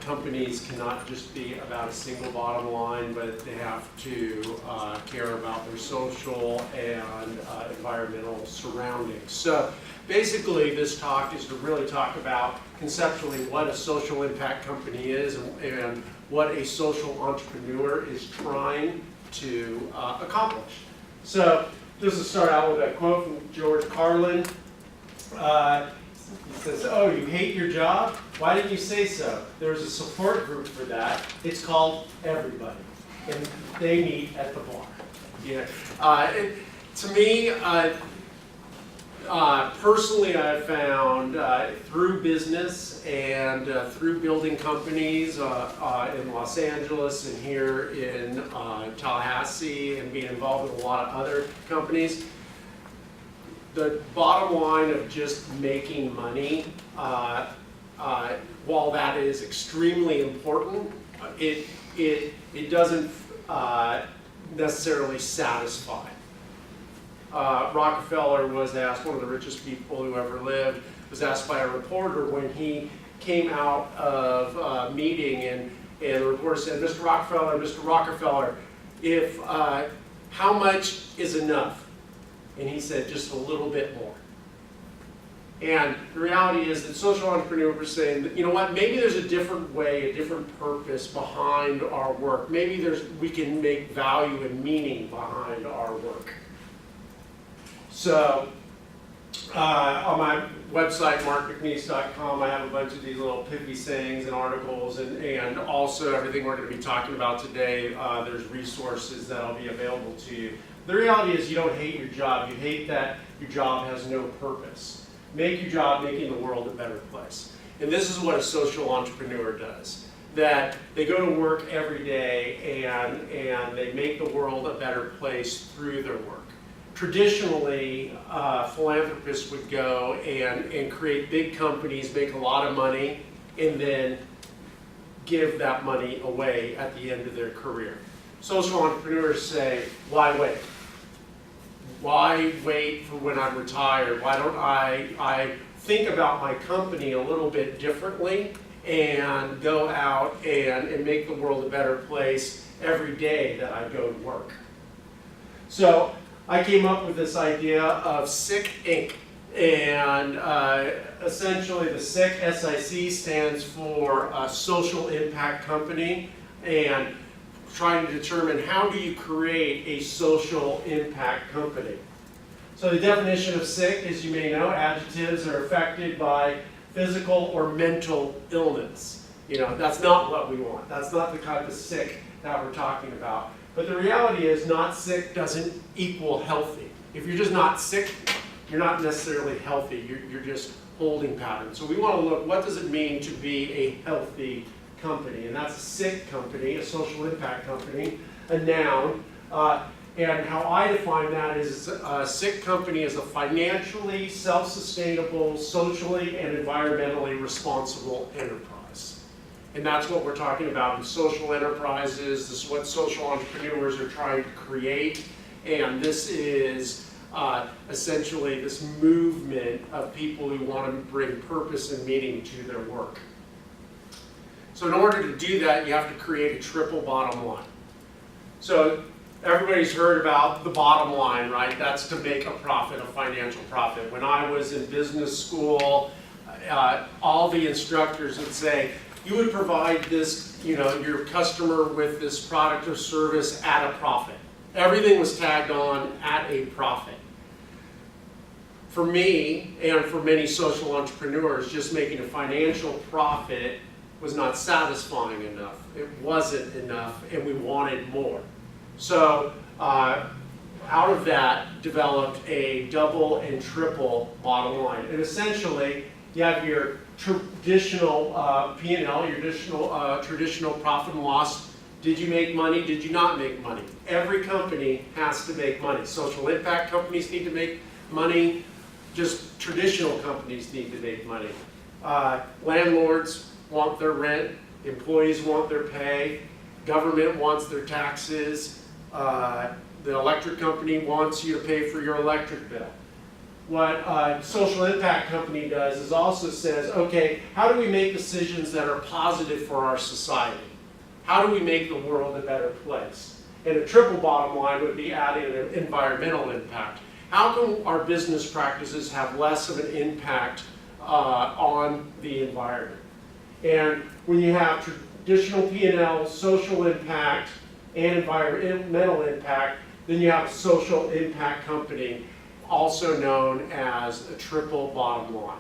companies cannot just be about a single bottom line, but they have to care about their social and environmental surroundings. So basically this talk is to really talk about conceptually what a social impact company is and what a social entrepreneur is trying to accomplish. So this will start out with a quote from George Carlin. He says, "Oh, you hate your job? Why didn't you say so? There's a support group for that. It's called everybody, and they meet at the bar." To me, personally, I've found through business and through building companies in Los Angeles and here in Tallahassee and being involved with a lot of other companies, the bottom line of just making money, while that is extremely important, it doesn't necessarily satisfy. Rockefeller was asked, one of the richest people who ever lived, was asked by a reporter when he came out of a meeting, and the reporter said, Mr. Rockefeller, if how much is enough? And he said, just a little bit more. And the reality is that social entrepreneurs are saying that, you know what, maybe there's a different way, a different purpose behind our work. Maybe we can make value and meaning behind our work. So on my website, markmcneese.com, I have a bunch of these little pithy sayings and articles, and also everything we're going to be talking about today, there's resources that'll be available to you. The reality is you don't hate your job. You hate that your job has no purpose. Make your job making the world a better place. And this is what a social entrepreneur does. That they go to work every day and they make the world a better place through their work. Traditionally, philanthropists would go and create big companies, make a lot of money, and then give that money away at the end of their career. Social entrepreneurs say, why wait? Why wait for when I'm retired? Why don't I think about my company a little bit differently and go out and make the world a better place every day that I go to work? So I came up with this idea of SICK Inc. And essentially the SICK, S-I-C, stands for Social Impact Company, and trying to determine how do you create a social impact company. So the definition of sick, as you may know, adjectives are affected by physical or mental illness. You know, that's not what we want. That's not the kind of sick that we're talking about. But the reality is not sick doesn't equal healthy. If you're just not sick, you're not necessarily healthy. You're just holding patterns. So we want to look, what does it mean to be a healthy company? And that's a SICK company, a social impact company, a noun. And how I define that is a SICK company is a financially self-sustainable, socially and environmentally responsible enterprise. And that's what we're talking about in social enterprises. This is what social entrepreneurs are trying to create. And this is essentially this movement of people who want to bring purpose and meaning to their work. So in order to do that, you have to create a triple bottom line. So everybody's heard about the bottom line, right? That's to make a profit, a financial profit. When I was in business school, all the instructors would say, you would provide this, you know, your customer with this product or service at a profit. Everything was tagged on at a profit. For me, and for many social entrepreneurs, just making a financial profit was not satisfying enough. It wasn't enough, and we wanted more. So out of that developed a double and triple bottom line. And essentially, you have your traditional P&L, your traditional profit and loss. Did you make money? Did you not make money? Every company has to make money. Social impact companies need to make money. Just traditional companies need to make money. Landlords want their rent. Employees want their pay. Government wants their taxes. The electric company wants you to pay for your electric bill. what a social impact company does is also says, okay, how do we make decisions that are positive for our society? How do we make the world a better place? And a triple bottom line would be adding an environmental impact. How can our business practices have less of an impact on the environment? And when you have traditional P&L, social impact, and environmental impact, then you have a social impact company, also known as a triple bottom line.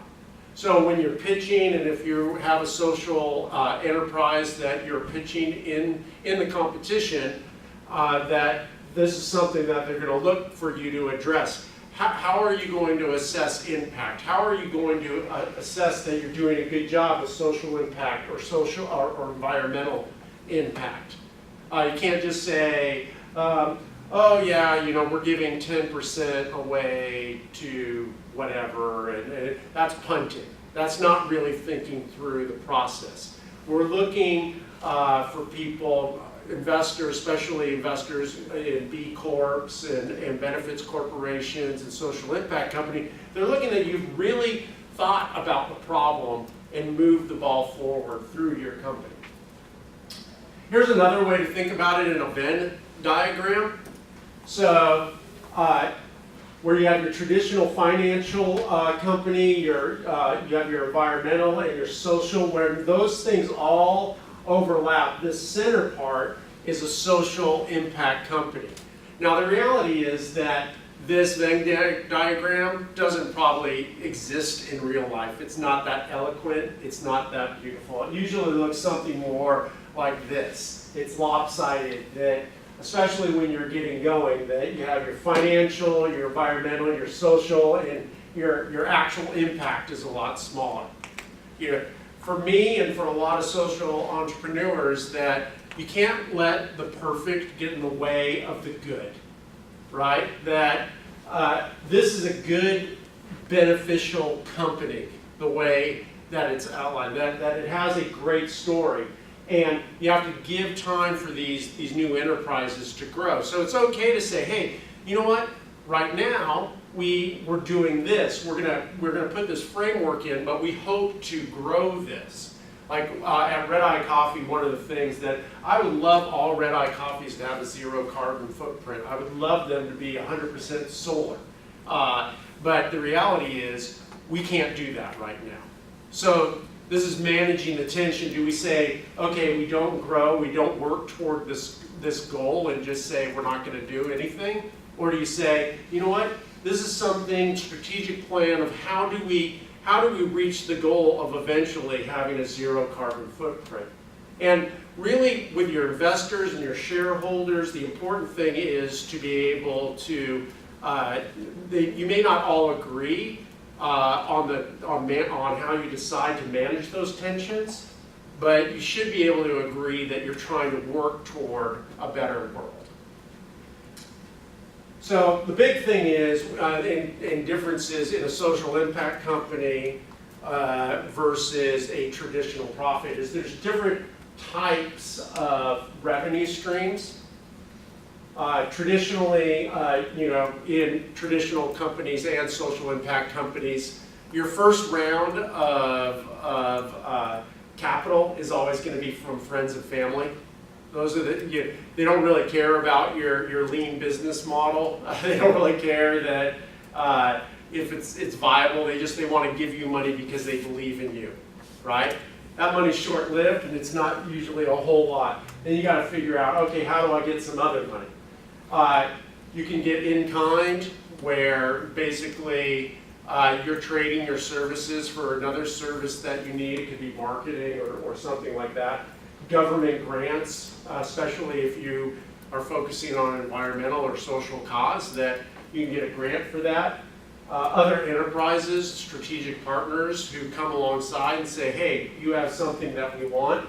So when you're pitching, and if you have a social enterprise that you're pitching in the competition, that this is something that they're going to look for you to address. How are you going to assess impact? How are you going to assess that you're doing a good job with social impact or social or environmental impact? You can't just say, oh yeah, you know, we're giving 10% away to whatever, and that's punting. That's not really thinking through the process. We're looking for people, investors, especially investors in B Corps and benefits corporations and social impact company. They're looking at you've really thought about the problem and moved the ball forward through your company. Here's another way to think about it in a Venn diagram. So, where you have your traditional financial company, you have your environmental and your social, where those things all overlap. This center part is a social impact company. Now the reality is that this Venn diagram doesn't probably exist in real life. It's not that eloquent, it's not that beautiful. It usually looks something more like this. It's lopsided, that especially when you're getting going, that you have your financial, your environmental, your social, and your actual impact is a lot smaller. You know, for me and for a lot of social entrepreneurs, that you can't let the perfect get in the way of the good, right? That this is a good, beneficial company, the way that it's outlined, that it has a great story. And you have to give time for these new enterprises to grow. So it's okay to say, hey, you know what? Right now, we're doing this. We're gonna put this framework in, but we hope to grow this. Like at Red Eye Coffee, one of the things that I would love all Red Eye coffees to have a zero carbon footprint. I would love them to be 100% solar. But the reality is, we can't do that right now. So this is managing the tension. Do we say, okay, we don't grow, we don't work toward this goal and just say we're not going to do anything? Or do you say, you know what, this is something, strategic plan of how do we reach the goal of eventually having a zero carbon footprint? And really, with your investors and your shareholders, the important thing is to be able to, you may not all agree on how you decide to manage those tensions, but you should be able to agree that you're trying to work toward a better world. So the big thing is, in differences in a social impact company versus a traditional profit, is there's different types of revenue streams. Traditionally, you know, in traditional companies and social impact companies, your first round of capital is always going to be from friends and family. Those are they don't really care about your lean business model. They don't really care that if it's viable. They want to give you money because they believe in you, right? That money's short-lived and it's not usually a whole lot. Then you got to figure out, okay, how do I get some other money? You can get in kind, where basically you're trading your services for another service that you need. It could be marketing or something like that. Government grants, especially if you are focusing on an environmental or social cause, that you can get a grant for that. Other enterprises, strategic partners who come alongside and say, hey, you have something that we want.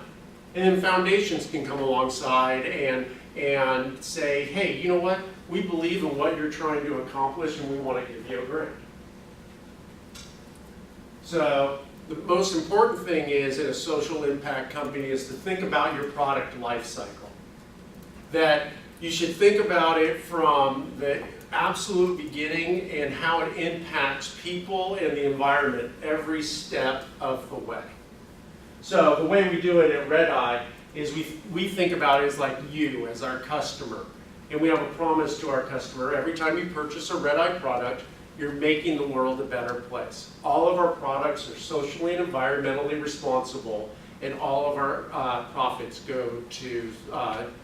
And then foundations can come alongside and say, hey, you know what? We believe in what you're trying to accomplish and we want to give you a grant. So the most important thing is in a social impact company is to think about your product life cycle. That you should think about it from the absolute beginning and how it impacts people and the environment every step of the way. So the way we do it at Red Eye is we think about it as like you as our customer. And we have a promise to our customer. Every time you purchase a Red Eye product, you're making the world a better place. All of our products are socially and environmentally responsible, and all of our profits go to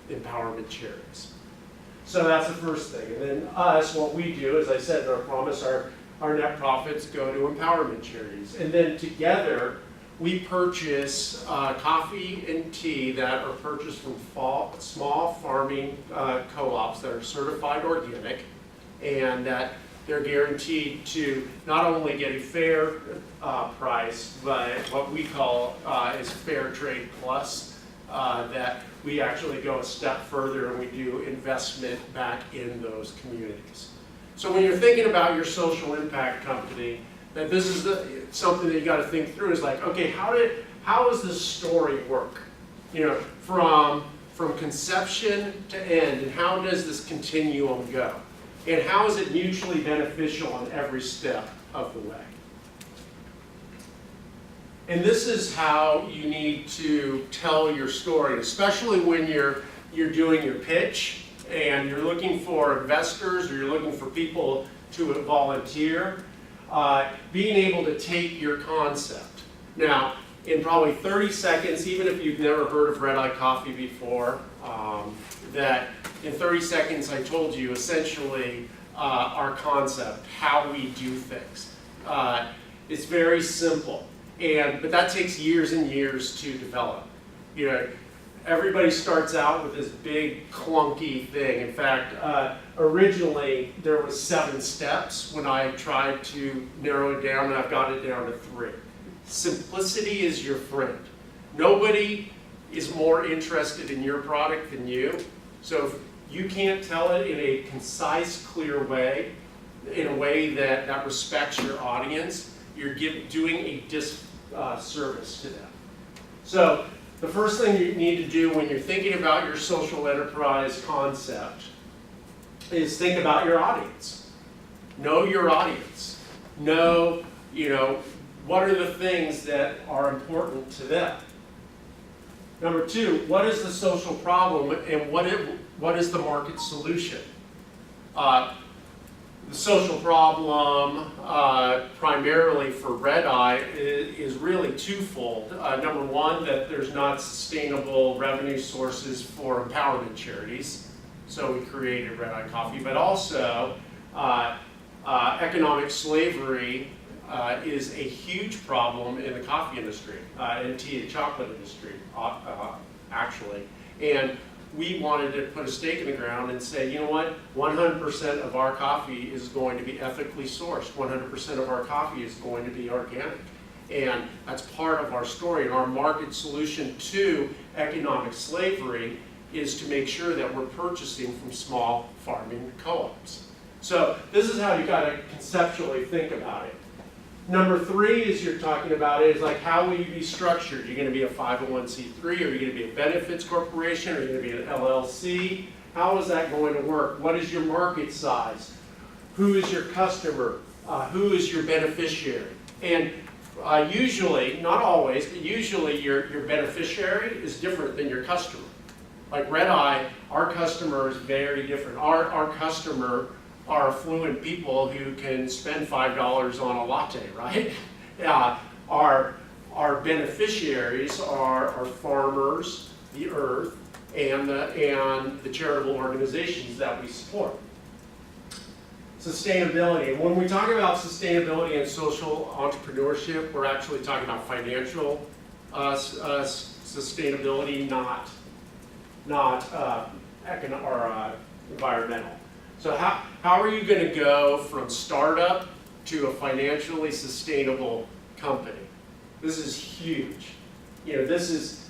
empowerment charities. So that's the first thing. And then us, what we do, as I said in our promise, our net profits go to empowerment charities. And then together, we purchase coffee and tea that are purchased from small farming co-ops that are certified organic, and that they're guaranteed to not only get a fair price, but what we call is fair trade plus, that we actually go a step further and we do investment back in those communities. So when you're thinking about your social impact company, that this is something that you got to think through is like, okay, how does this story work? You know, from conception to end, and how does this continuum go? And how is it mutually beneficial on every step of the way? And this is how you need to tell your story, especially when you're doing your pitch and you're looking for investors or you're looking for people to volunteer. Being able to take your concept. Now, in probably 30 seconds, even if you've never heard of Red Eye Coffee before, that in 30 seconds I told you essentially our concept, how we do things. It's very simple, but that takes years and years to develop. You know, everybody starts out with this big clunky thing. In fact, originally there was 7 steps. When I tried to narrow it down, I've got it down to 3. Simplicity is your friend. Nobody is more interested in your product than you. So if you can't tell it in a concise, clear way, in a way that respects your audience, you're doing a disservice to them. So the first thing you need to do when you're thinking about your social enterprise concept is think about your audience. Know your audience. Know, what are the things that are important to them. Number 2, what is the social problem and what is the market solution? The social problem, primarily for Red Eye, is really twofold. Number 1, that there's not sustainable revenue sources for empowerment charities, so we created Red Eye Coffee, but also economic slavery is a huge problem in the coffee industry, and tea and chocolate industry, actually. And we wanted to put a stake in the ground and say, you know what, 100% of our coffee is going to be ethically sourced. 100% of our coffee is going to be organic. And that's part of our story. And our market solution to economic slavery is to make sure that we're purchasing from small farming co-ops. So this is how you got to conceptually think about it. Number 3 is you're talking about is like, how will you be structured? You're going to be a 501c3, or you're going to be a benefits corporation, or you're going to be an LLC. How is that going to work? What is your market size? Who is your customer? Who is your beneficiary? And usually, not always, but usually your beneficiary is different than your customer. Like Red Eye, our customer is very different. Our customer are affluent people who can spend $5 on a latte, right? Our beneficiaries are farmers, the earth, and the charitable organizations that we support. Sustainability. And when we talk about sustainability and social entrepreneurship, we're actually talking about financial sustainability, not economic or environmental. So how are you going to go from startup to a financially sustainable company? This is huge. This is,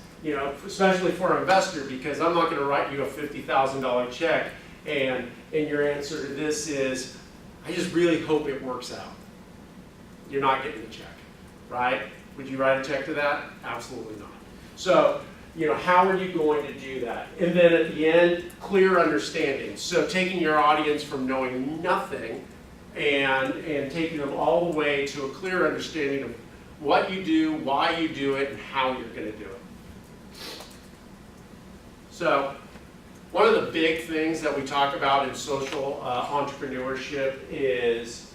especially for an investor, because I'm not going to write you a $50,000 check and your answer to this is, I just really hope it works out. You're not getting the check, right? Would you write a check to that? Absolutely not. So how are you going to do that? And then at the end, clear understanding. So taking your audience from knowing nothing and taking them all the way to a clear understanding of what you do, why you do it, and how you're going to do it. So one of the big things that we talk about in social entrepreneurship is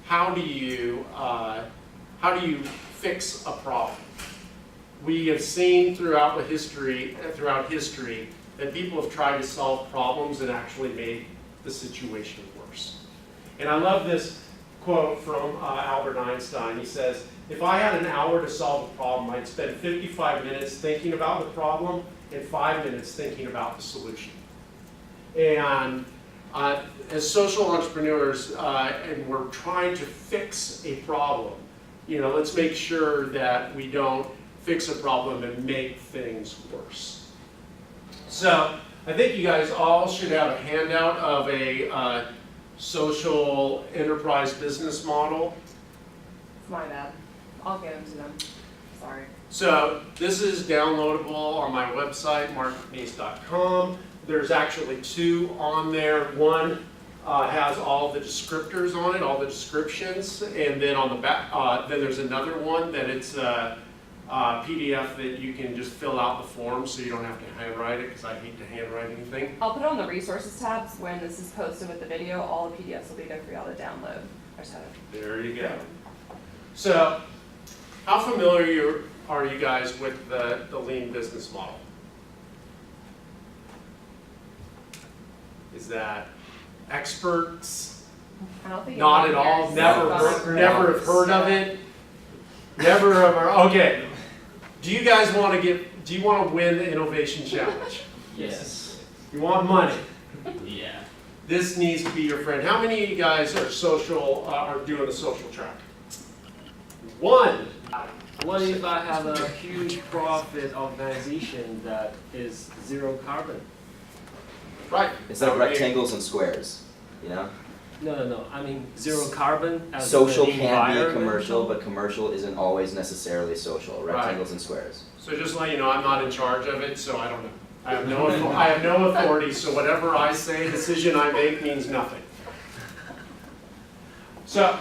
how do you fix a problem? We have seen throughout history that people have tried to solve problems and actually made the situation worse. And I love this quote from Albert Einstein. He says, "If I had an hour to solve a problem, I'd spend 55 minutes thinking about the problem and 5 minutes thinking about the solution." And as social entrepreneurs, and we're trying to fix a problem, let's make sure that we don't fix a problem and make things worse. So I think you guys all should have a handout of a social enterprise business model. It's my bad. I'll get them to them. Sorry. So this is downloadable on my website, markmcniece.com. There's actually 2 on there. One has all the descriptors on it, all the descriptions, and then on the back, then there's another one that it's a PDF that you can just fill out the form so you don't have to handwrite it, because I hate to handwrite anything. I'll put it on the resources tabs when this is posted with the video. All the PDFs will be there for y'all to download. I just had it. There you go. So how familiar are you guys with the lean business model? Is that experts? I don't think Not at all. Never have heard of it. Never have heard. Okay. Do you guys want to do you want to win the innovation challenge? Yes. You want money? Yeah. This needs to be your friend. How many of you guys are doing the social track? 1. What if I have a huge profit organization that is zero carbon? Right. It's like rectangles and squares, No. I mean zero carbon as social the can be environmental. commercial, but commercial isn't always necessarily social. Rectangles and squares. So just to let you know, I'm not in charge of it, so I don't know. I have no authority, so whatever I say, decision I make means nothing. So,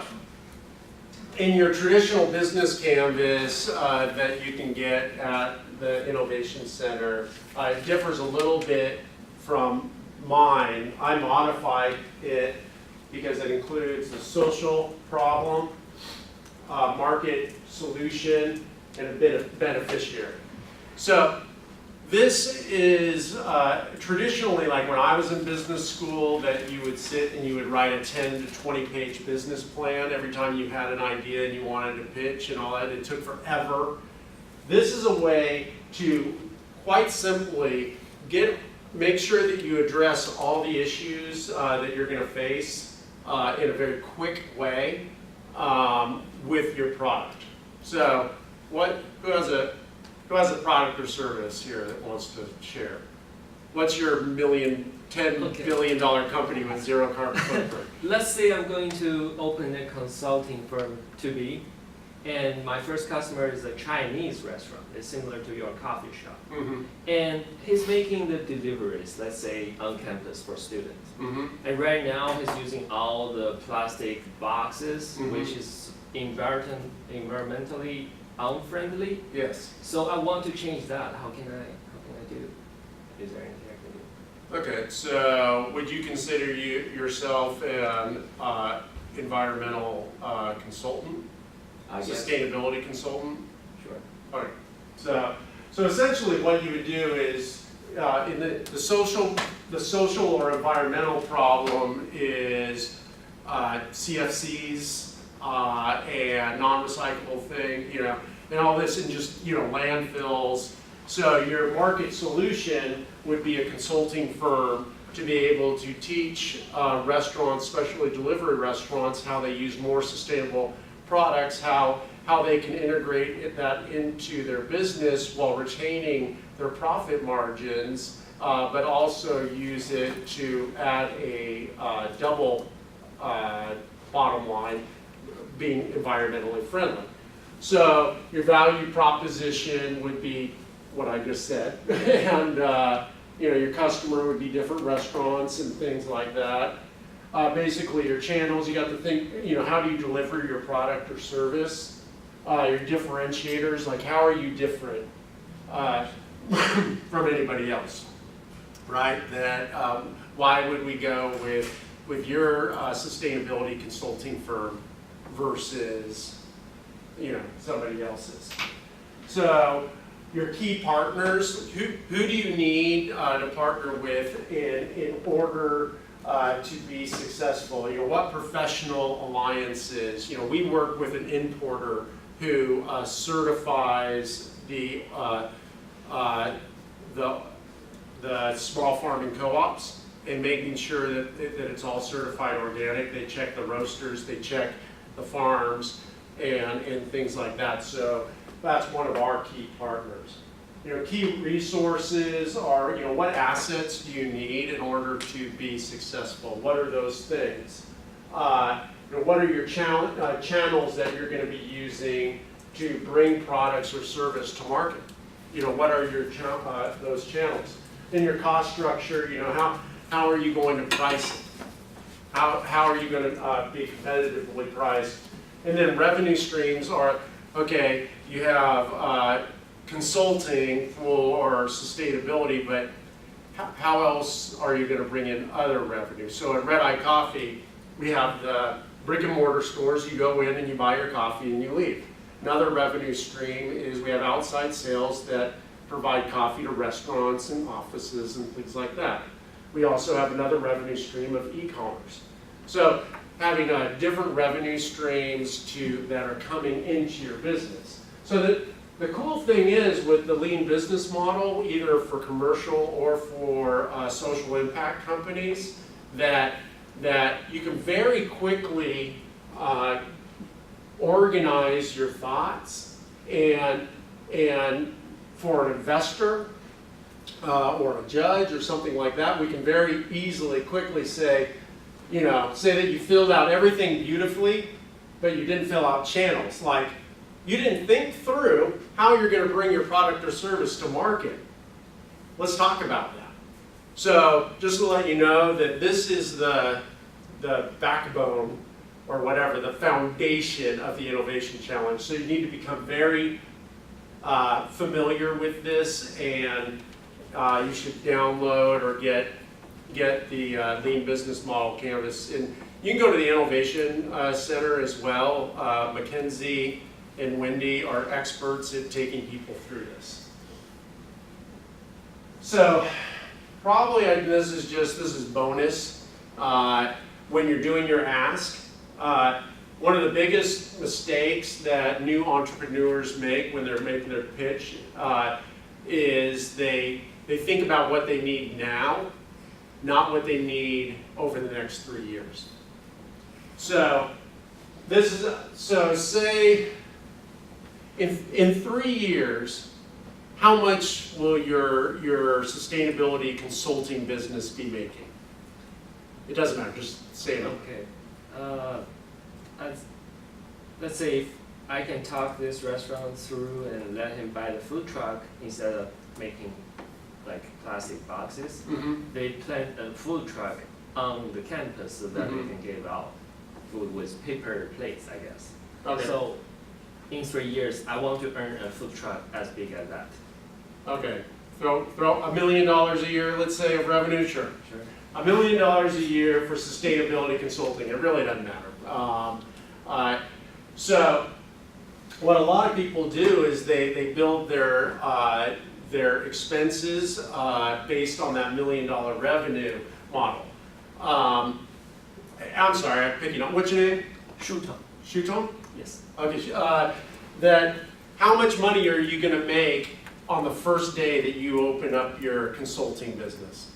in your traditional business canvas that you can get at the Innovation Center, it differs a little bit from mine. I modified it because it includes the social problem, market solution, and a bit of beneficiary. So this is traditionally, like when I was in business school, that you would sit and you would write a 10 to 20 page business plan every time you had an idea and you wanted to pitch and all that. It took forever. This is a way to quite simply make sure that you address all the issues that you're going to face in a very quick way with your product. So who has a product or service here that wants to share? What's your $10 billion company with zero carbon footprint? Let's say I'm going to open a consulting firm to be, and my first customer is a Chinese restaurant. It's similar to your coffee shop. Mm-hmm. And he's making the deliveries, let's say, on campus for students. Mm-hmm. And right now he's using all the plastic boxes, Mm-hmm. which is environmentally unfriendly. Yes. So I want to change that. How can I do? Is there anything I can do? Okay, so would you consider yourself an environmental consultant? I guess. Sustainability consultant? Sure. All right. So essentially what you would do is in the social or environmental problem is CFCs and non-recyclable thing, and all this, and just landfills. So your market solution would be a consulting firm to be able to teach restaurants, especially delivery restaurants, how they use more sustainable products, how they can integrate that into their business while retaining their profit margins, but also use it to add a double bottom line, being environmentally friendly. So your value proposition would be what I just said. And, you know, your customer would be different restaurants and things like that. Basically, your channels, you got to think, you know, how do you deliver your product or service? Your differentiators, like how are you different from anybody else, right? That why would we go with your sustainability consulting firm versus, you know, somebody else's? So your key partners, who do you need to partner with in order to be successful? You know, what professional alliances? You know, we work with an importer who certifies the small farming co-ops and making sure that it's all certified organic. They check the roasters, they check the farms, and things like that. So that's one of our key partners. You know, key resources are, you know, what assets do you need in order to be successful? What are those things? You know, what are your channels that you're going to be using to bring products or service to market? You know, what are your those channels? In your cost structure, you know, how are you going to price it? How are you going to be competitively priced? And then revenue streams are, okay, you have consulting for sustainability, but how else are you going to bring in other revenue? So at Red Eye Coffee, we have the brick and mortar stores. You go in and you buy your coffee and you leave. Another revenue stream is we have outside sales that provide coffee to restaurants and offices and things like that. We also have another revenue stream of e-commerce. So having different revenue streams that are coming into your business. So the cool thing is with the lean business model, either for commercial or for social impact companies, that you can very quickly organize your thoughts, and for an investor or a judge or something like that, we can very easily, quickly say, you know, say that you filled out everything beautifully, but you didn't fill out channels. Like, you didn't think through how you're going to bring your product or service to market. Let's talk about that. So, just to let you know that this is the backbone, or whatever, the foundation of the Innovation Challenge. So you need to become very familiar with this, and you should download or get the Lean Business Model Canvas. And you can go to the Innovation Center as well. Mackenzie and Wendy are experts at taking people through this. So probably this is bonus. When you're doing your ask, one of the biggest mistakes that new entrepreneurs make when they're making their pitch is they think about what they need now, not what they need over the next 3 years. So say in 3 years, how much will your sustainability consulting business be making? It doesn't matter, just say it. Okay. Let's say if I can talk this restaurant through and let him buy the food truck instead of making like plastic boxes. Mm-hmm. They plant a food truck on the campus so that they can give out food with paper plates, I guess. Okay. So in 3 years, I want to earn a food truck as big as that. Okay. Throw $1 million a year, let's say, of revenue. Sure. Sure. $1 million a year for sustainability consulting. It really doesn't matter. So what a lot of people do is they build their expenses based on that $1 million revenue model. I'm sorry, I'm picking up. What's your name? Shuton. Shuton? Yes. Okay. That how much money are you going to make on the first day that you open up your consulting business?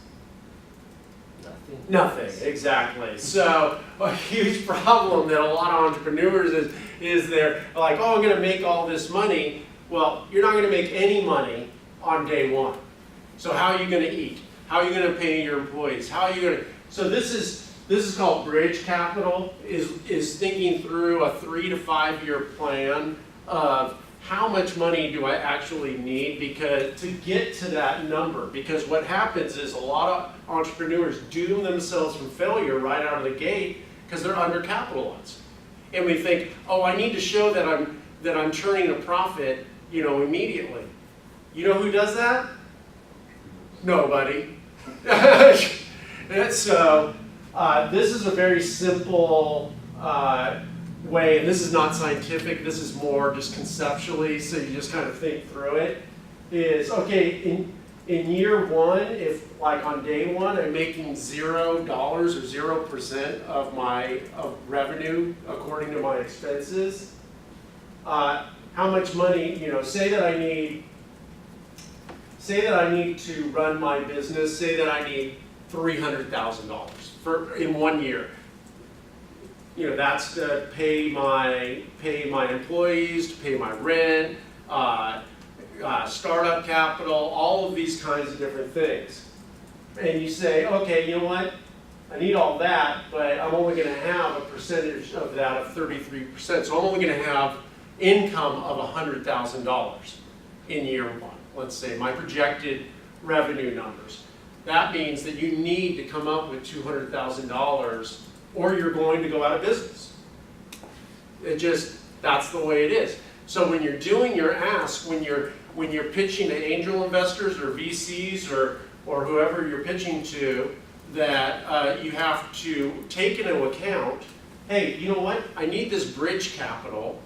Nothing, exactly. So a huge problem that a lot of entrepreneurs is they're like, oh, I'm going to make all this money. Well, you're not going to make any money on day one. So how are you going to eat? How are you going to pay your employees? How are you going to? So this is called bridge capital. Is thinking through a 3 to 5 year plan of how much money do I actually need because to get to that number? Because what happens is a lot of entrepreneurs doom themselves from failure right out of the gate because they're undercapitalized. And we think, oh, I need to show that I'm turning a profit, immediately. You know who does that? Nobody. And so this is a very simple way, and this is not scientific, this is more just conceptually, so you just kind of think through it, is, okay, in year one, if like on day one, I'm making $0 or 0% of revenue according to my expenses, how much money, say that I need to run my business, say that I need $300,000 in 1 year. That's to pay my employees, to pay my rent, startup capital, all of these kinds of different things. And you say, okay, you know what? I need all that, but I'm only going to have a percentage of that of 33%. So I'm only going to have income of $100,000 in year one. Let's say my projected revenue numbers. That means that you need to come up with $200,000 or you're going to go out of business. That's the way it is. So when you're doing your ask, when you're pitching to angel investors or VCs or whoever you're pitching to, that you have to take into account, hey, you know what? I need this bridge capital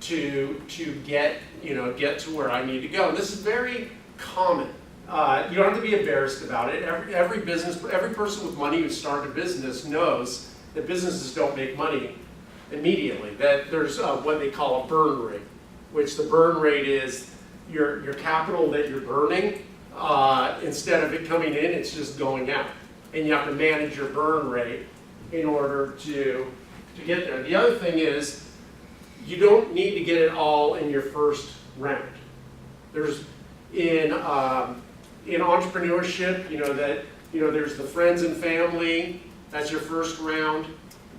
to get to where I need to go. And this is very common. You don't have to be embarrassed about it. Every person with money who started a business knows that businesses don't make money immediately. That there's what they call a burn rate, which the burn rate is your capital that you're burning. Instead of it coming in, it's just going out, and you have to manage your burn rate in order to get there. The other thing is you don't need to get it all in your first round. There's in entrepreneurship, there's the friends and family, that's your first round.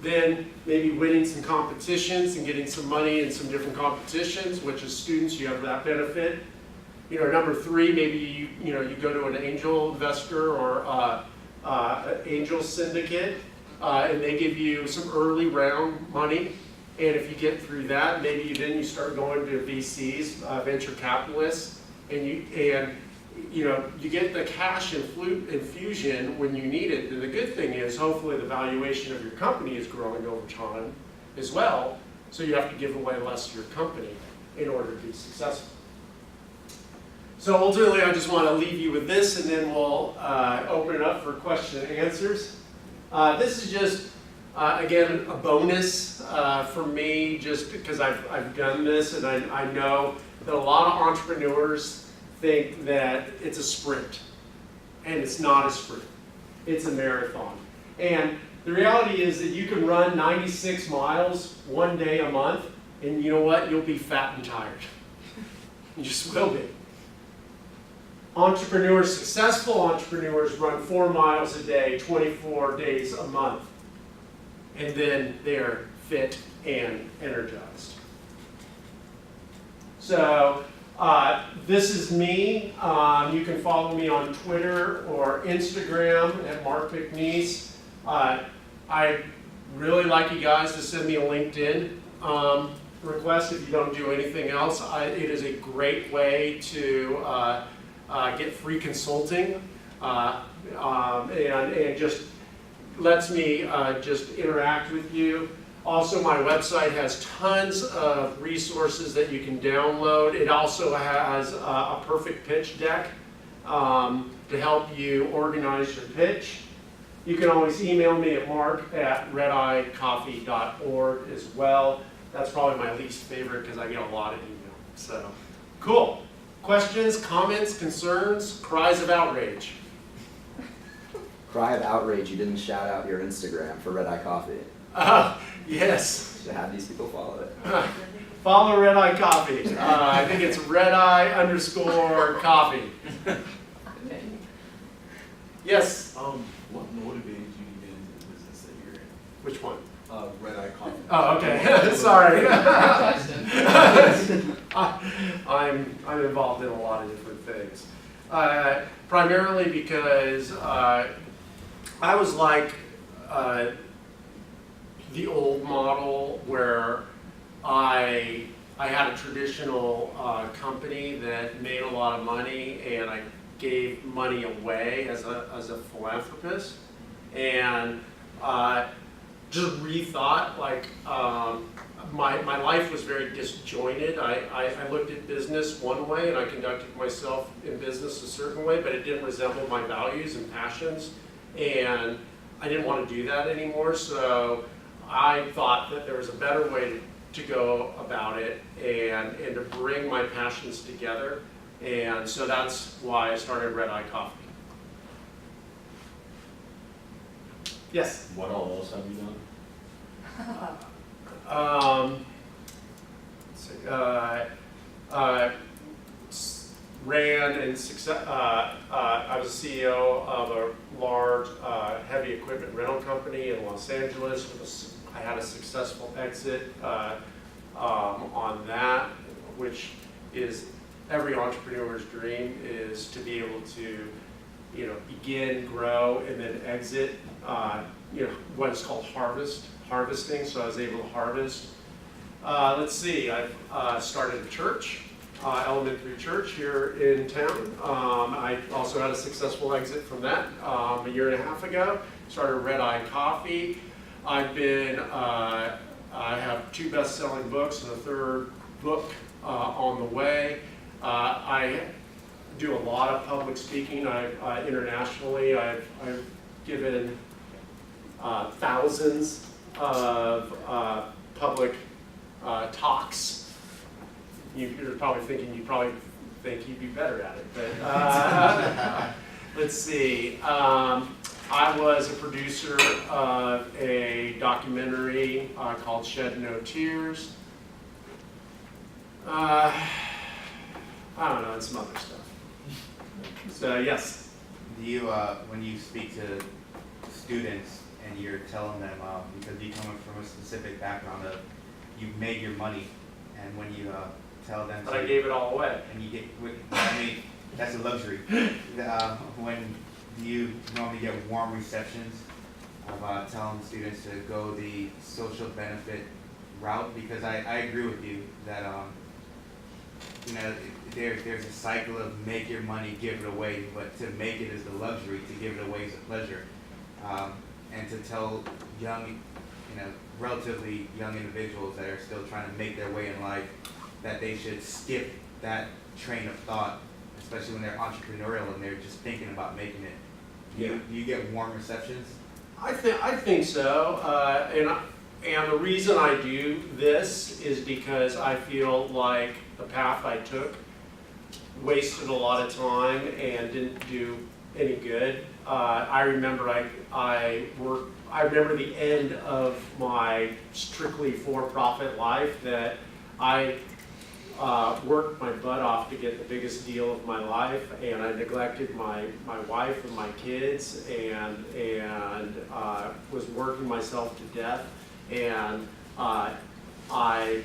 Then maybe winning some competitions and getting some money in some different competitions, which as students you have that benefit. Number three, maybe you go to an angel investor or angel syndicate, and they give you some early round money. And if you get through that, maybe then you start going to VCs, venture capitalists, and you get the cash infusion when you need it. And the good thing is, hopefully, the valuation of your company is growing over time as well. So you have to give away less to your company in order to be successful. So ultimately, I just want to leave you with this, and then we'll open it up for question and answers. This is just, again, a bonus for me, just because I've done this, and I know that a lot of entrepreneurs think that it's a sprint, and it's not a sprint. It's a marathon. And the reality is that you can run 96 miles one day a month, and you know what? You'll be fat and tired. You just will be. Successful entrepreneurs run 4 miles a day, 24 days a month, and then they're fit and energized. So this is me. You can follow me on Twitter or Instagram at Mark McNeese. I really like you guys to send me a LinkedIn request if you don't do anything else. It is a great way to get free consulting and just lets me just interact with you. Also, my website has tons of resources that you can download. It also has a perfect pitch deck to help you organize your pitch. You can always email me at mark@redeyecoffee.org as well. That's probably my least favorite because I get a lot of email. So, cool. Questions, comments, concerns, cries of outrage? Cry of outrage, you didn't shout out your Instagram for Red Eye Coffee. Yes. You should have these people follow it. Follow Red Eye Coffee. I think it's redeye_coffee. Yes? What motivated you to get into the business that you're in? Which one? Red Eye Coffee. Oh, okay. Sorry. Justin. I'm involved in a lot of different things. Primarily because I was like the old model where I had a traditional company that made a lot of money, and I gave money away as a philanthropist, and just rethought, like, my life was very disjointed. I looked at business one way and I conducted myself in business a certain way, but it didn't resemble my values and passions, and I didn't want to do that anymore. So I thought that there was a better way to go about it and to bring my passions together, and so that's why I started Red Eye Coffee. Yes? What all else have you done? Ran and I was a CEO of a large heavy equipment rental company in Los Angeles. I had a successful exit on that, which is every entrepreneur's dream, is to be able to, begin, grow, and then exit. What is called harvesting. So I was able to harvest. Let's see, I've started a church, elementary church here in town. I also had a successful exit from that a year and a half ago. Started Red Eye Coffee. I have 2 best-selling books and a 3rd book on the way. I do a lot of public speaking. Internationally, I've given thousands of public talks. You're probably thinking you probably think you'd be better at it, but let's see. I was a producer of a documentary called Shed No Tears. I don't know, and some other stuff. So yes. Do you, when you speak to students and you're telling them, because you come from a specific background of you've made your money, and when you tell them, But I gave it all away. and you get, that's a luxury. When do you normally get warm receptions of telling students to go the social benefit route? Because I agree with you that there's a cycle of make your money, give it away, but to make it is the luxury, to give it away is a pleasure. And to tell young, relatively young individuals that are still trying to make their way in life that they should skip that train of thought, especially when they're entrepreneurial and they're just thinking about making it. Do you get warm receptions? I think so, and the reason I do this is because I feel like the path I took wasted a lot of time and didn't do any good. I remember I remember the end of my strictly for-profit life that I worked my butt off to get the biggest deal of my life, and I neglected my wife and my kids, and was working myself to death, and I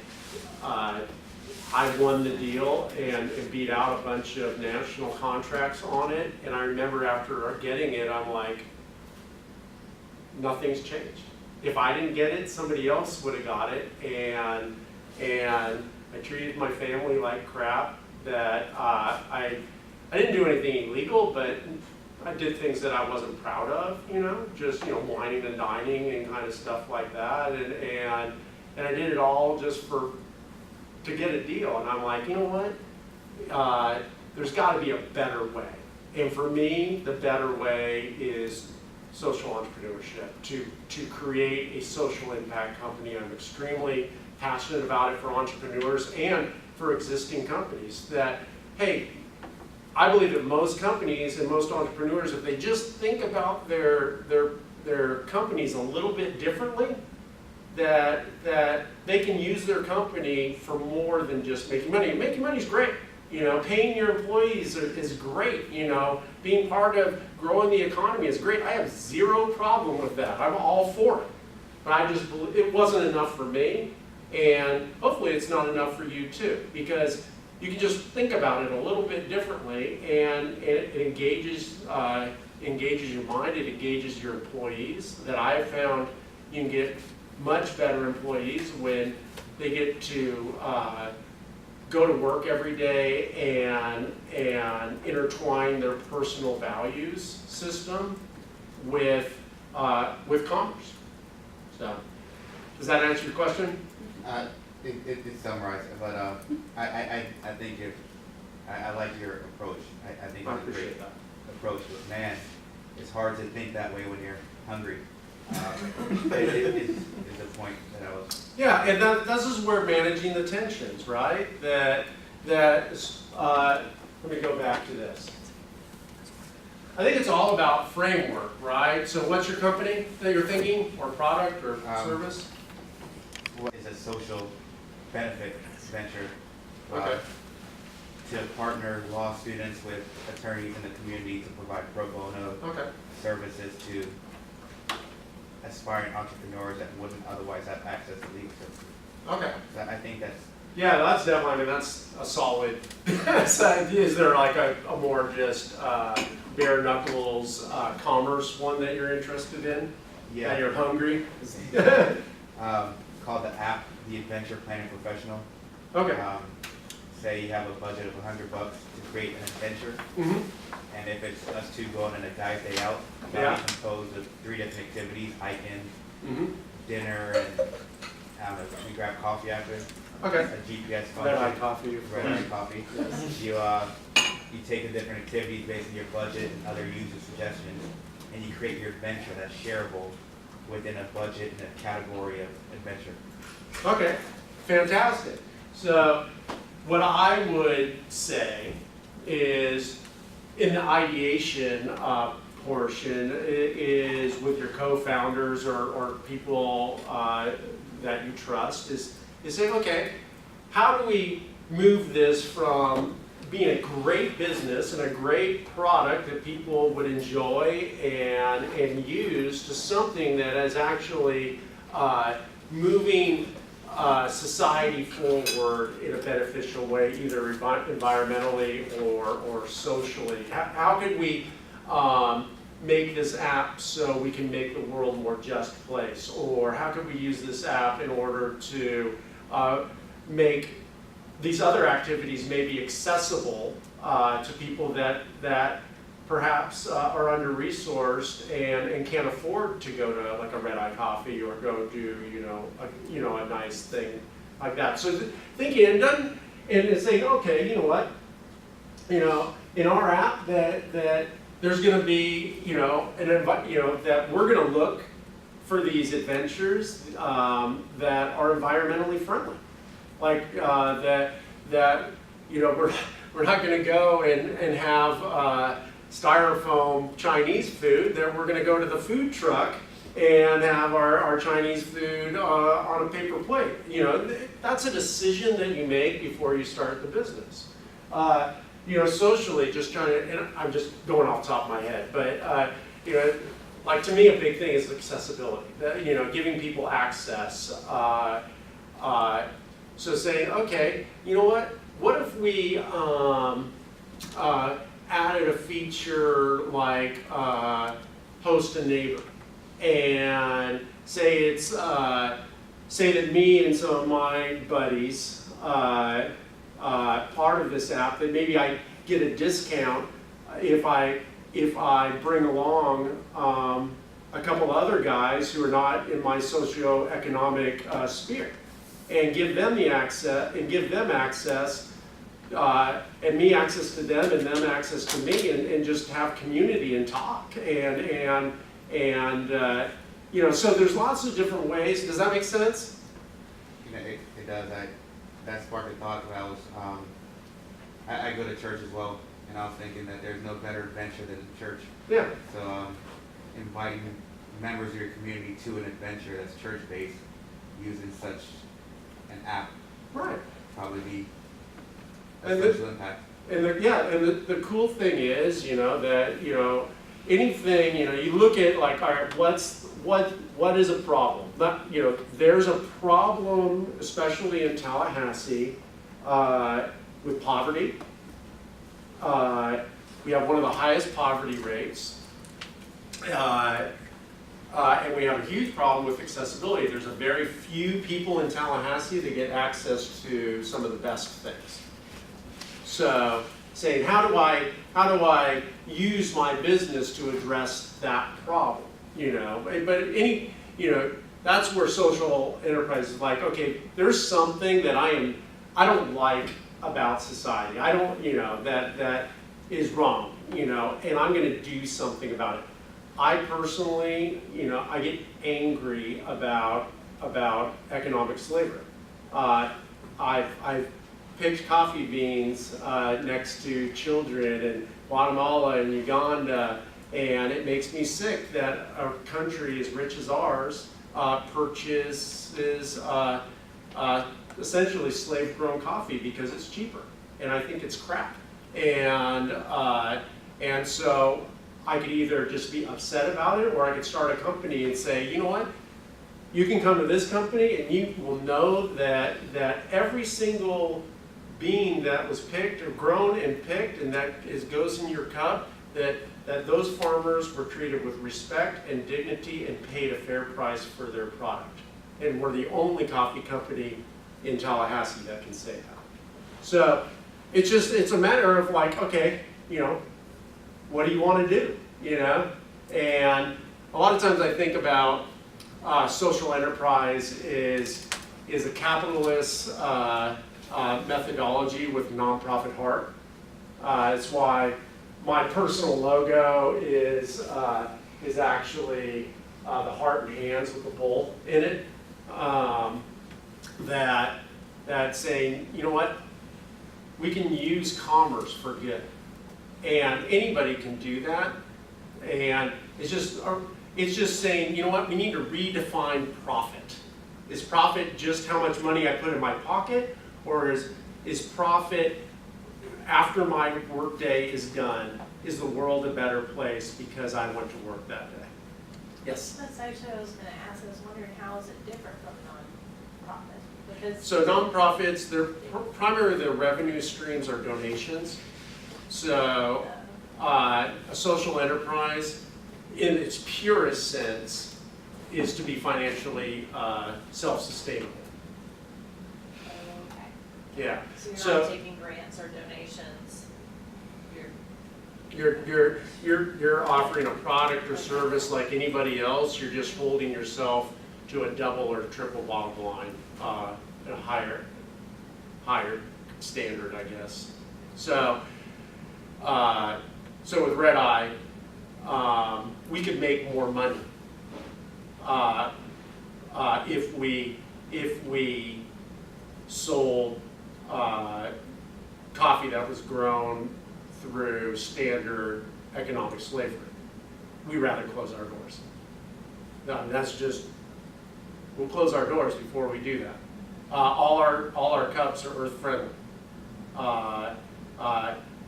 won the deal and beat out a bunch of national contracts on it, and I remember after getting it, I'm like, nothing's changed. If I didn't get it, somebody else would have got it, and I treated my family like crap. That I didn't do anything illegal, but I did things that I wasn't proud of, just whining and dining and kind of stuff like that, and I did it all just to get a deal. And I'm like, you know what? There's got to be a better way. And for me, the better way is social entrepreneurship, to create a social impact company. I'm extremely passionate about it for entrepreneurs and for existing companies. That, hey, I believe that most companies and most entrepreneurs, if they just think about their companies a little bit differently, that they can use their company for more than just making money. And making money is great. Paying your employees is great. Being part of growing the economy is great. I have zero problem with that. I'm all for it. but I just, it wasn't enough for me, and hopefully it's not enough for you too, because you can just think about it a little bit differently, and it engages your mind, it engages your employees. That I have found you can get much better employees when they get to go to work every day and intertwine their personal values system with commerce. So, does that answer your question? It summarized, but I think I like your approach. I think I it's a great appreciate that. approach, but man, it's hard to think that way when you're hungry. It's the point that I was. Yeah, and this is where managing the tensions, right? Let me go back to this. I think it's all about framework, right? So what's your company that you're thinking, or product, or service? What is a social benefit venture Okay. to partner law students with attorneys in the community to provide pro bono Okay. services to aspiring entrepreneurs that wouldn't otherwise have access to legal services. Okay. So I think that's, Yeah, that's definitely, I mean, that's a solid idea. Is there like a more just bare knuckles commerce one that you're interested in? yeah. That you're hungry? Called the app, The Adventure Planning Professional. Okay. Say you have a budget of $100 to create an adventure, Mm-hmm. and if it's us two going on a dive day out, Yeah. that'll be composed of 3 different activities: hiking, Mm-hmm. dinner, and I don't know, we grab coffee after. Okay. A GPS Red eye function. coffee. Red eye coffee. You take the different activities based on your budget and other user suggestions, and you create your adventure that's shareable within a budget and a category of adventure. Okay, fantastic. So what I would say is in the ideation portion is with your co-founders or people that you trust is saying, okay, how do we move this from being a great business and a great product that people would enjoy and use to something that is actually moving society forward in a beneficial way, either environmentally or socially. How could we make this app so we can make the world a more just place? Or how could we use this app in order to make these other activities maybe accessible to people that perhaps are under-resourced and can't afford to go to like a Red Eye Coffee or go do a nice thing like that. So thinking and saying, okay, you know what, in our app that there's going to be that we're going to look for these adventures that are environmentally friendly, like we're not going to go and have styrofoam Chinese food. That we're going to go to the food truck and have our Chinese food on a paper plate. That's a decision that you make before you start the business. Socially, just trying to, and I'm just going off the top of my head, but like to me, a big thing is accessibility. Giving people access. So saying, okay, you know what? What if we added a feature like host a neighbor, and say it's say that me and some of my buddies part of this app, that maybe I get a discount if I bring along a couple other guys who are not in my socioeconomic sphere, and give them the access and give them access. And me access to them and them access to me, and just have community and talk and so there's lots of different ways. Does that make sense? It does. That sparked a thought that I was. I go to church as well, and I was thinking that there's no better adventure than church. Yeah. So inviting members of your community to an adventure that's church-based, using such an app, Right. probably be a And social impact. And the cool thing is, that anything, you look at like, all right, what is a problem? There's a problem, especially in Tallahassee, with poverty. We have one of the highest poverty rates. And we have a huge problem with accessibility. There's a very few people in Tallahassee that get access to some of the best things. So saying, how do I use my business to address that problem? But that's where social enterprise is like, okay, there's something that I don't like about society. I don't, that is wrong, and I'm going to do something about it. I personally, I get angry about economic slavery. I've picked coffee beans next to children in Guatemala and Uganda, and it makes me sick that a country as rich as ours purchases essentially slave-grown coffee because it's cheaper, and I think it's crap. And so I could either just be upset about it, or I could start a company and say, you know what? You can come to this company and you will know that every single bean that was picked or grown and picked and that goes in your cup, that those farmers were treated with respect and dignity and paid a fair price for their product. And we're the only coffee company in Tallahassee that can say that. So it's a matter of like, okay, what do you want to do, And a lot of times I think about social enterprise is a capitalist methodology with nonprofit heart. It's why my personal logo is actually the heart and hands with the bull in it. That's saying, you know what, we can use commerce for good. And anybody can do that. And it's just saying, you know what, we need to redefine profit. Is profit just how much money I put in my pocket? Or is profit, after my work day is done, is the world a better place because I went to work that day? Yes? That's actually what I was going to ask. I was wondering, how is it different from non-profit? Because So nonprofits, primarily their revenue streams are donations. So a social enterprise, in its purest sense, is to be financially self-sustainable. okay. Yeah. So you're not taking grants or donations. You're offering a product or service like anybody else. You're just holding yourself to a double or triple bottom line, at a higher standard, I guess. So with Red Eye, we could make more money if we sold coffee that was grown through standard economic slavery. We'd rather close our doors. No, that's just, we'll close our doors before we do that. All our cups are earth friendly.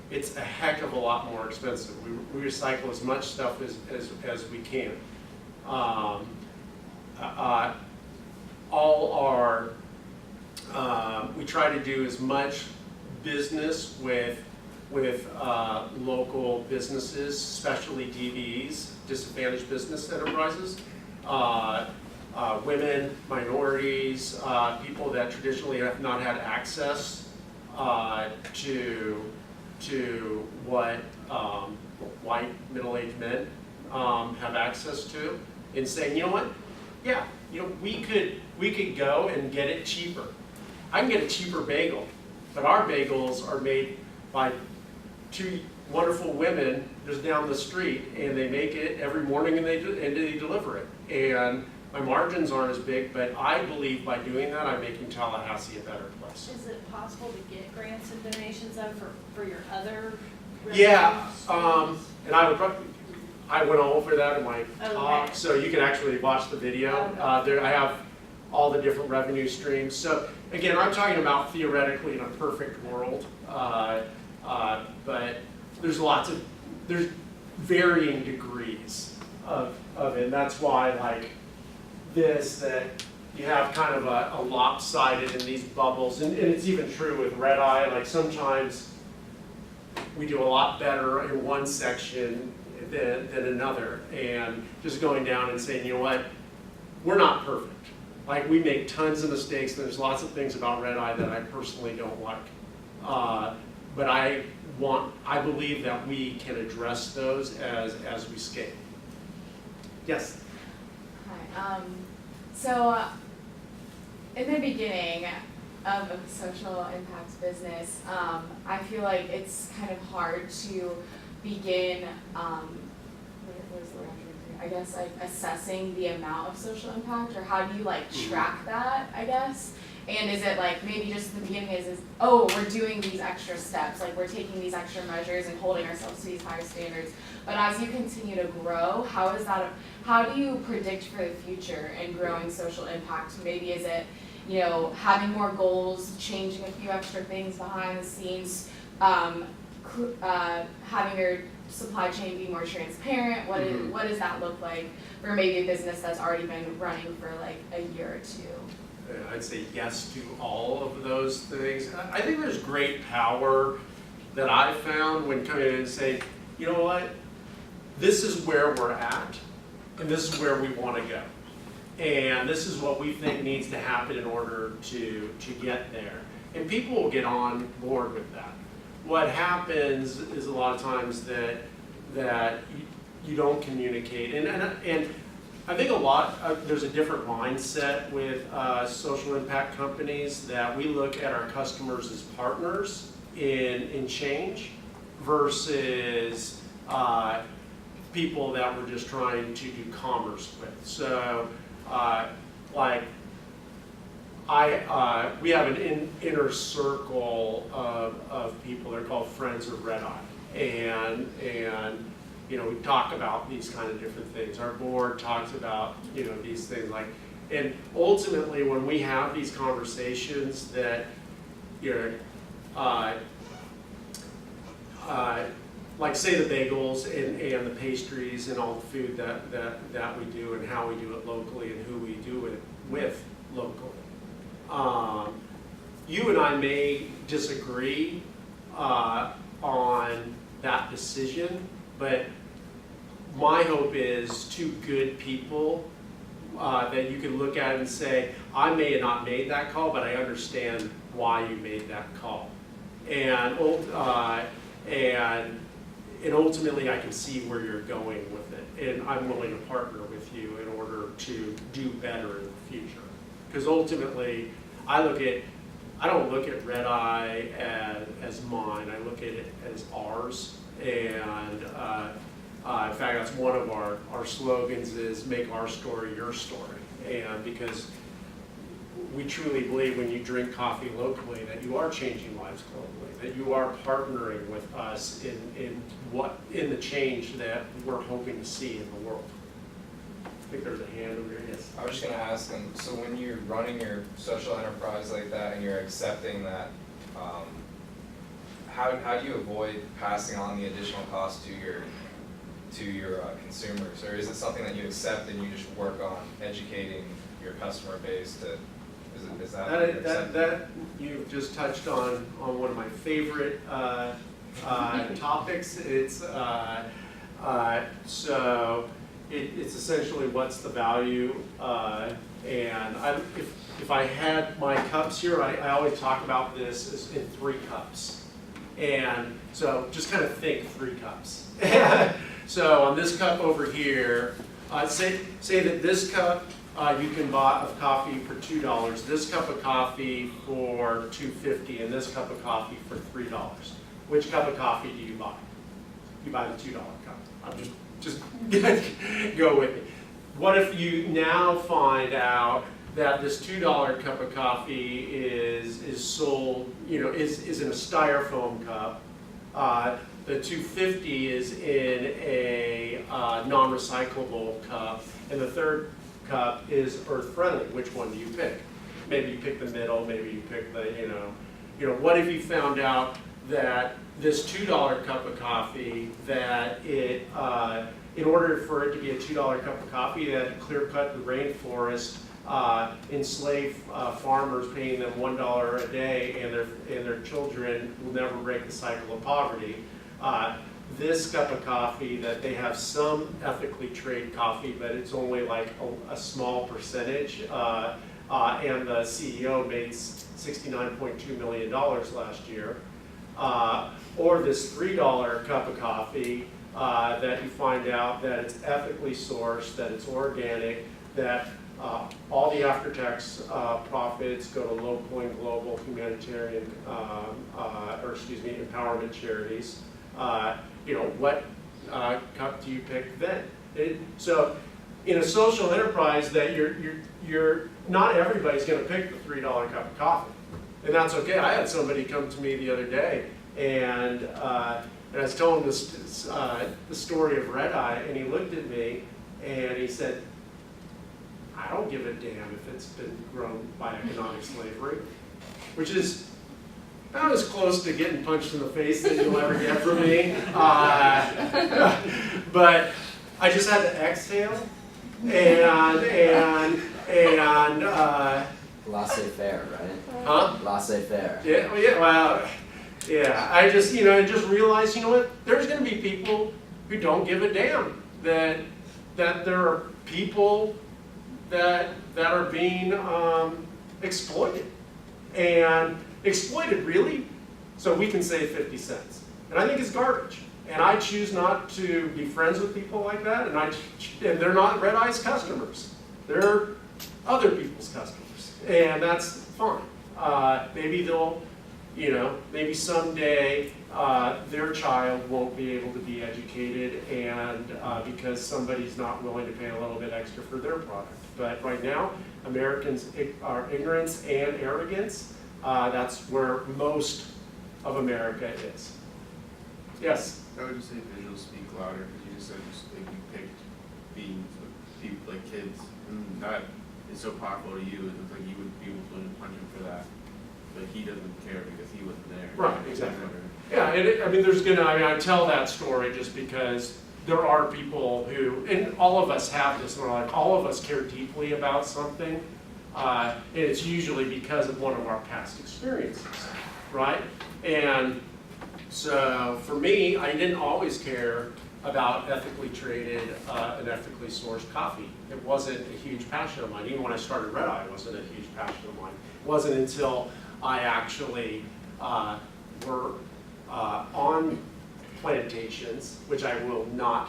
It's a heck of a lot more expensive. We recycle as much stuff as we can. We try to do as much business with local businesses, especially DBEs, disadvantaged business enterprises, women, minorities, people that traditionally have not had access to what white middle-aged men have access to, and saying, you know what, yeah, we could go and get it cheaper. I can get a cheaper bagel, but our bagels are made by two wonderful women just down the street, and they make it every morning and they deliver it. And my margins aren't as big, but I believe by doing that, I'm making Tallahassee a better place. Is it possible to get grants and donations though for your other? Yeah, revenue streams? and I went all over that in my talk, Okay. so you can actually watch the video. Okay. I have all the different revenue streams. So again, I'm talking about theoretically in a perfect world, but there's varying degrees of it. And that's why like this, that you have kind of a lopsided in these bubbles. And it's even true with red eye. Like sometimes we do a lot better in one section than another. And just going down and saying, you know what, we're not perfect. Like we make tons of mistakes. There's lots of things about red eye that I personally don't like. But I believe that we can address those as we scale. Yes? Hi. So in the beginning of a social impact business, I feel like it's kind of hard to begin, what is the word I'm trying to say? I guess like assessing the amount of social impact, or how do you like track that, I guess? And is it like maybe just the beginning is oh, we're doing these extra steps, like we're taking these extra measures and holding ourselves to these higher standards. But as you continue to grow, how do you predict for the future in growing social impact? Maybe is it, you know, having more goals, changing a few extra things behind the scenes, having your supply chain be more transparent? What does that look like for maybe a business that's already been running for like a year or two? I'd say yes to all of those things. I think there's great power that I found when coming in and saying, you know what, this is where we're at, and this is where we want to go. And this is what we think needs to happen in order to get there. And people will get on board with that. What happens is a lot of times that you don't communicate. And I think there's a different mindset with social impact companies, that we look at our customers as partners in change versus people that we're just trying to do commerce with. So we have an inner circle of people. They're called Friends of Red Eye, and you know, we talk about these kind of different things. Our board talks about, you know, these things like, and ultimately when we have these conversations that, you know, like say the bagels and the pastries and all the food that we do and how we do it locally and who we do it with locally. You and I may disagree on that decision, but my hope is two good people that you can look at and say, I may have not made that call, but I understand why you made that call. And ultimately I can see where you're going with it. And I'm willing to partner with you in order to do better in the future. Because ultimately, I don't look at Red Eye as mine, I look at it as ours. And in fact, that's one of our slogans is make our story your story. And because we truly believe when you drink coffee locally that you are changing lives globally, that you are partnering with us in the change that we're hoping to see in the world. I think there's a hand over here, yes. I was just gonna ask, so when you're running your social enterprise like that and you're accepting that, how do you avoid passing on the additional cost to your consumers? Or is it something that you accept and you just work on educating your customer base to, is that that you've just touched on one of my favorite topics. It's so it's essentially what's the value, and if I had my cups here, I always talk about this as in 3 cups, and so just kind of think 3 cups. So on this cup over here, say that this cup you can buy of coffee for $2, this cup of coffee for $2.50, and this cup of coffee for $3. Which cup of coffee do you buy? You buy the $2 cup. I'm just go with it. What if you now find out that this $2 cup of coffee is sold, you know, is in a styrofoam cup. The $2.50 is in a non-recyclable cup, and the third cup is earth-friendly. Which one do you pick? Maybe you pick the middle. Maybe you pick the, you know. What if you found out that this $2 cup of coffee, that it, in order for it to be a $2 cup of coffee, they had to clear cut the rainforest, enslave farmers, paying them $1 a day, and their children will never break the cycle of poverty. This cup of coffee, that they have some ethically traded coffee, but it's only like a small percentage, and the CEO made $69.2 million last year. Or this $3 cup of coffee, that you find out that it's ethically sourced, that it's organic, that all the after-tax profits go to local and global humanitarian, empowerment charities. What cup do you pick then? So, in a social enterprise, that you're not everybody's going to pick the $3 cup of coffee, and that's okay. I had somebody come to me the other day, and I was telling him the story of Red Eye, and he looked at me and he said, "I don't give a damn if it's been grown by economic slavery," which is about as close to getting punched in the face that you'll ever get from me. But I just had to exhale and Laissez-faire, right? huh? Laissez-faire. Yeah. I just realized, there's going to be people who don't give a damn that there are people that are being exploited. And exploited, really, so we can save 50 cents. And I think it's garbage. And I choose not to be friends with people like that, and they're not Red Eye's customers. They're other people's customers, and that's fine. Maybe maybe someday their child won't be able to be educated, and because somebody's not willing to pay a little bit extra for their product. But right now, Americans are ignorance and arrogance. That's where most of America is. Yes? I would just say visuals speak louder, because you just said you picked beans with people like kids, and that is so powerful to you. It looks like you would be able to punch him for that, but he doesn't care because he wasn't there. Right, exactly. Yeah, I tell that story just because there are people who, and all of us have this in our life, all of us care deeply about something, and it's usually because of one of our past experiences, right? And so for me, I didn't always care about ethically traded and ethically sourced coffee. It wasn't a huge passion of mine. Even when I started Red Eye, it wasn't a huge passion of mine. It wasn't until I actually were on plantations, which I will not,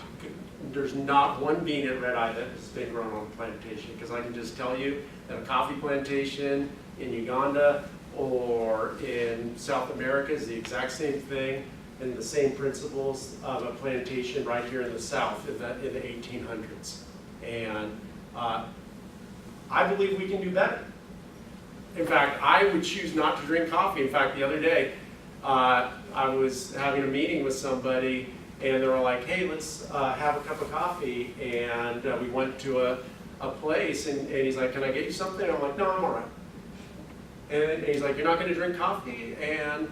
there's not one bean at Red Eye that has been grown on a plantation, because I can just tell you that a coffee plantation in Uganda or in South America is the exact same thing, and the same principles of a plantation right here in the South in the 1800s. And I believe we can do better. In fact, I would choose not to drink coffee. In fact, the other day, I was having a meeting with somebody, and they were like, "Hey, let's have a cup of coffee." And we went to a place, and he's like, "Can I get you something?" I'm like, "No, I'm all right." And he's like, "You're not going to drink coffee?" And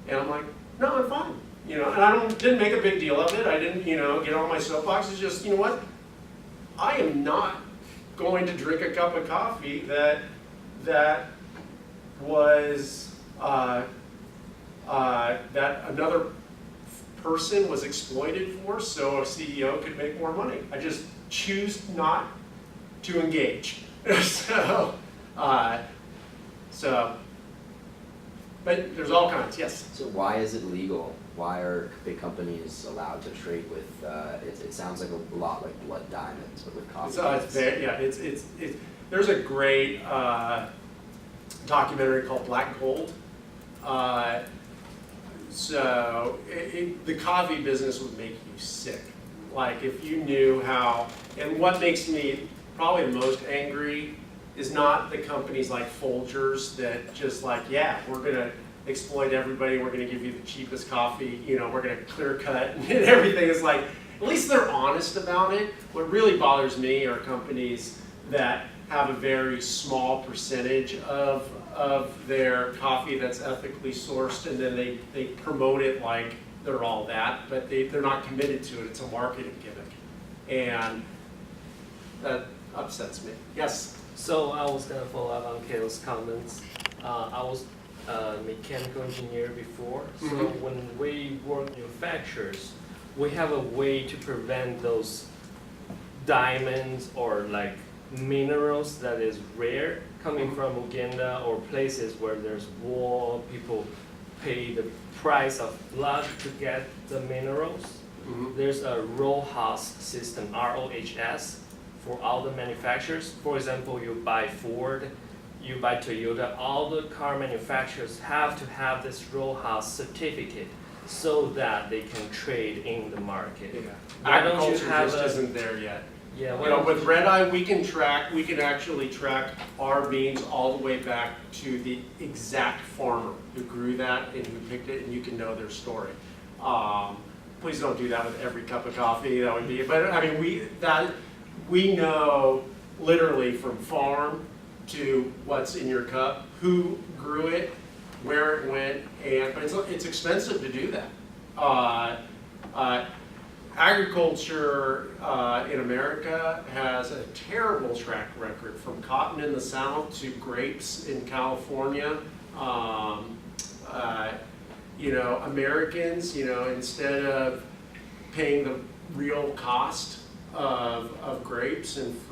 I'm like, "No, I'm fine." And I didn't make a big deal of it. I didn't, get on my soapbox. It's just, what? I am not going to drink a cup of coffee that was that another person was exploited for, so a CEO could make more money. I just choose not to engage. But there's all kinds. Yes. So why is it legal? Why are big companies allowed to trade with? It sounds like a lot like blood diamonds, but with coffee. It's there's a great documentary called Black Gold. The coffee business would make you sick. Like if you knew how, and what makes me probably the most angry is not the companies like Folgers that just like, yeah, we're gonna exploit everybody, we're gonna give you the cheapest coffee, we're gonna clear cut and everything. Is like, at least they're honest about it. What really bothers me are companies that have a very small percentage of of their coffee that's ethically sourced, and then they promote it like they're all that, but they're not committed to it. It's a marketing gimmick. And that upsets me. Yes? So I was gonna follow up on Kale's comments. I was a mechanical engineer before, so Mhm. when we work with manufacturers, we have a way to prevent those diamonds or like minerals that is rare coming from Uganda or places where there's war, people pay the price of blood to get the minerals. Mhm. There's a ROHS system, ROHS, for all the manufacturers. For example, you buy Ford, you buy Toyota, all the car manufacturers have to have this ROHS certificate so that they can trade in the market. Yeah. Why don't you Agriculture have just a- isn't there yet. Yeah, You know, with Red Eye, we can actually track our beans all the way back to the exact farmer who grew that and who picked it, and you can know their story. Please don't do that with every cup of coffee, that would be, but I mean, we know literally from farm to what's in your cup, who grew it, where it went, but it's expensive to do that. Agriculture in America has a terrible track record, from cotton in the South to grapes in California. You know, Americans, you know, instead of paying the real cost of grapes and fruit,